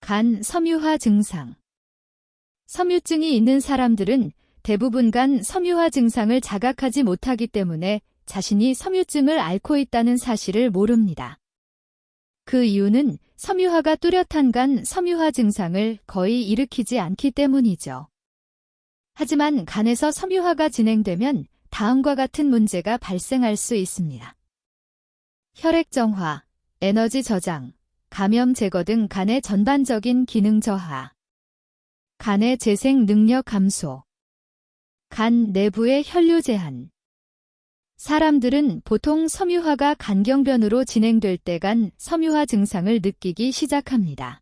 간 섬유화 증상. 섬유증이 있는 사람들은 대부분 간 섬유화 증상을 자각하지 못하기 때문에 자신이 섬유증을 앓고 있다는 사실을 모릅니다. 그 이유는 섬유화가 뚜렷한 간 섬유화 증상을 거의 일으키지 않기 때문이죠. 하지만 간에서 섬유화가 진행되면 다음과 같은 문제가 발생할 수 있습니다. 혈액 정화, 에너지 저장, 감염 제거 등 간의 전반적인 기능 저하. 간의 재생 능력 감소. 간 내부의 혈류 제한. 사람들은 보통 섬유화가 간경변으로 진행될 때 간 섬유화 증상을 느끼기 시작합니다.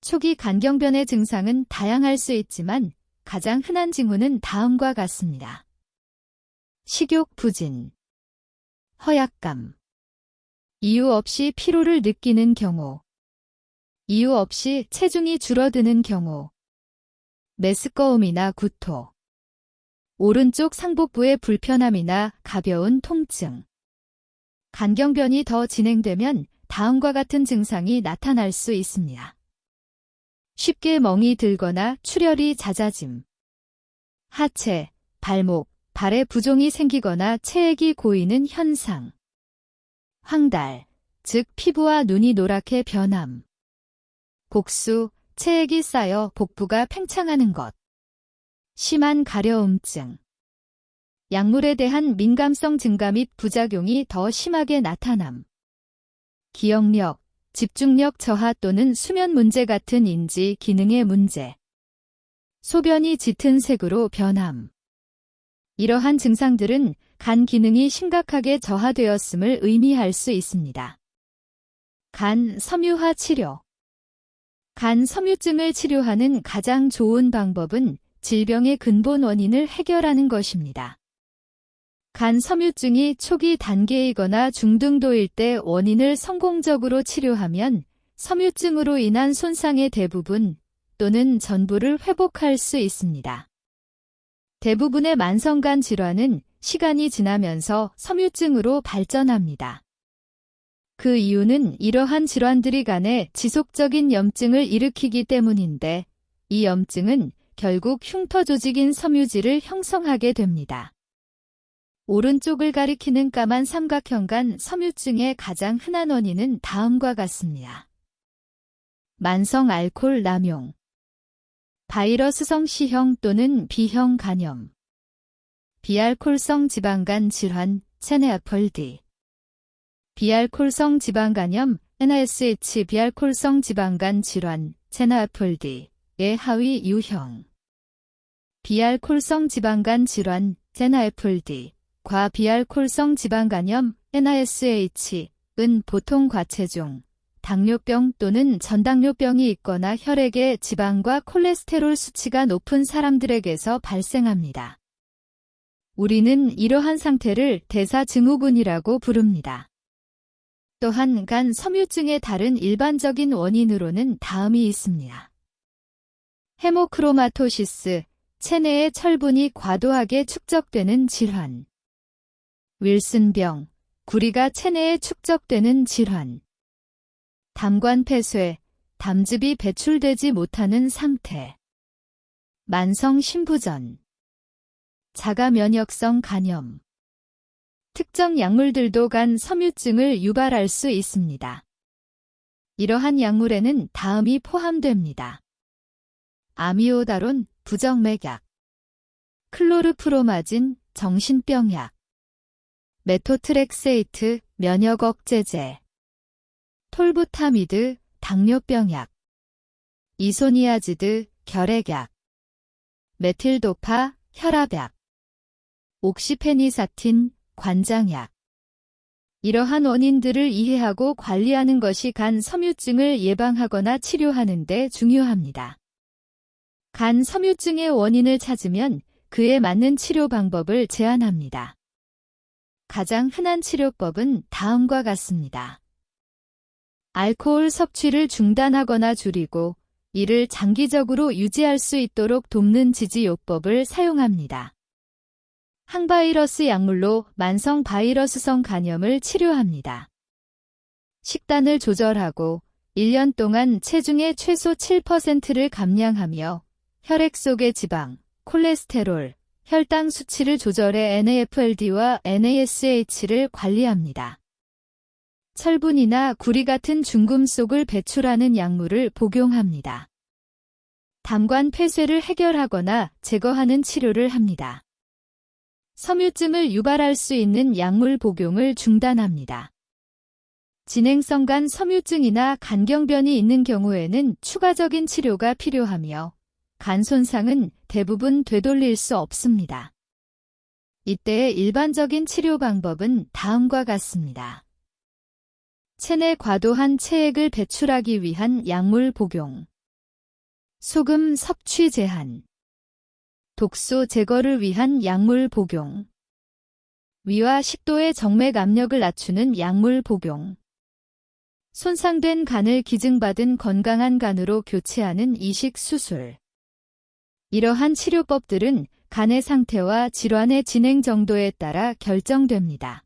초기 간경변의 증상은 다양할 수 있지만 가장 흔한 징후는 다음과 같습니다. 식욕 부진, 허약감, 이유 없이 피로를 느끼는 경우, 이유 없이 체중이 줄어드는 경우, 메스꺼움이나 구토, 오른쪽 상복부의 불편함이나 가벼운 통증. 간경변이 더 진행되면 다음과 같은 증상이 나타날 수 있습니다. 쉽게 멍이 들거나 출혈이 잦아짐. 하체, 발목, 발에 부종이 생기거나 체액이 고이는 현상. 황달, 즉 피부와 눈이 노랗게 변함. 복수, 체액이 쌓여 복부가 팽창하는 것. 심한 가려움증. 약물에 대한 민감성 증가 및 부작용이 더 심하게 나타남. 기억력, 집중력 저하 또는 수면 문제 같은 인지 기능의 문제. 소변이 짙은 색으로 변함. 이러한 증상들은 간 기능이 심각하게 저하되었음을 의미할 수 있습니다. 간 섬유화 치료. 간 섬유증을 치료하는 가장 좋은 방법은 질병의 근본 원인을 해결하는 것입니다. 간 섬유증이 초기 단계이거나 중등도일 때 원인을 성공적으로 치료하면 섬유증으로 인한 손상의 대부분 또는 전부를 회복할 수 있습니다. 대부분의 만성간 질환은 시간이 지나면서 섬유증으로 발전합니다. 그 이유는 이러한 질환들이 간에 지속적인 염증을 일으키기 때문인데 이 염증은 결국 흉터 조직인 섬유질을 형성하게 됩니다. 오른쪽을 가리키는 까만 삼각형 간 섬유증의 가장 흔한 원인은 다음과 같습니다. 만성 알코올 남용, 바이러스성 C형 또는 B형 간염, 비알코올성 지방간 질환 체네아폴디, 비알코올성 지방간염 NASH 비알코올성 지방간 질환 체네아폴디의 하위 유형, 비알코올성 지방간 질환 제나에폴디, 과비알코올성 지방간염 NASH은 보통 과체중, 당뇨병 또는 전당뇨병이 있거나 혈액의 지방과 콜레스테롤 수치가 높은 사람들에게서 발생합니다. 우리는 이러한 상태를 대사증후군이라고 부릅니다. 또한 간 섬유증의 다른 일반적인 원인으로는 다음이 있습니다. 헤모크로마토시스, 체내의 철분이 과도하게 축적되는 질환. 윌슨병, 구리가 체내에 축적되는 질환. 담관 폐쇄, 담즙이 배출되지 못하는 상태. 만성 신부전. 자가 면역성 간염. 특정 약물들도 간 섬유증을 유발할 수 있습니다. 이러한 약물에는 다음이 포함됩니다. 아미오다론, 부정맥약. 클로르프로마진, 정신병약. 메토트렉세이트, 면역 억제제. 톨부타미드, 당뇨병약. 이소니아지드, 결핵약. 메틸도파, 혈압약. 옥시페니사틴, 관장약. 이러한 원인들을 이해하고 관리하는 것이 간 섬유증을 예방하거나 치료하는 데 중요합니다. 간 섬유증의 원인을 찾으면 그에 맞는 치료 방법을 제안합니다. 가장 흔한 치료법은 다음과 같습니다. 알코올 섭취를 중단하거나 줄이고 이를 장기적으로 유지할 수 있도록 돕는 지지요법을 사용합니다. 항바이러스 약물로 만성 바이러스성 간염을 치료합니다. 식단을 조절하고 1년 동안 체중의 최소 7%를 감량하며 혈액 속의 지방, 콜레스테롤, 혈당 수치를 조절해 NAFLD와 NASH를 관리합니다. 철분이나 구리 같은 중금속을 배출하는 약물을 복용합니다. 담관 폐쇄를 해결하거나 제거하는 치료를 합니다. 섬유증을 유발할 수 있는 약물 복용을 중단합니다. 진행성 간 섬유증이나 간경변이 있는 경우에는 추가적인 치료가 필요하며 간 손상은 대부분 되돌릴 수 없습니다. 이때의 일반적인 치료 방법은 다음과 같습니다. 체내 과도한 체액을 배출하기 위한 약물 복용, 소금 섭취 제한, 독소 제거를 위한 약물 복용, 위와 식도의 정맥 압력을 낮추는 약물 복용, 손상된 간을 기증받은 건강한 간으로 교체하는 이식 수술. 이러한 치료법들은 간의 상태와 질환의 진행 정도에 따라 결정됩니다.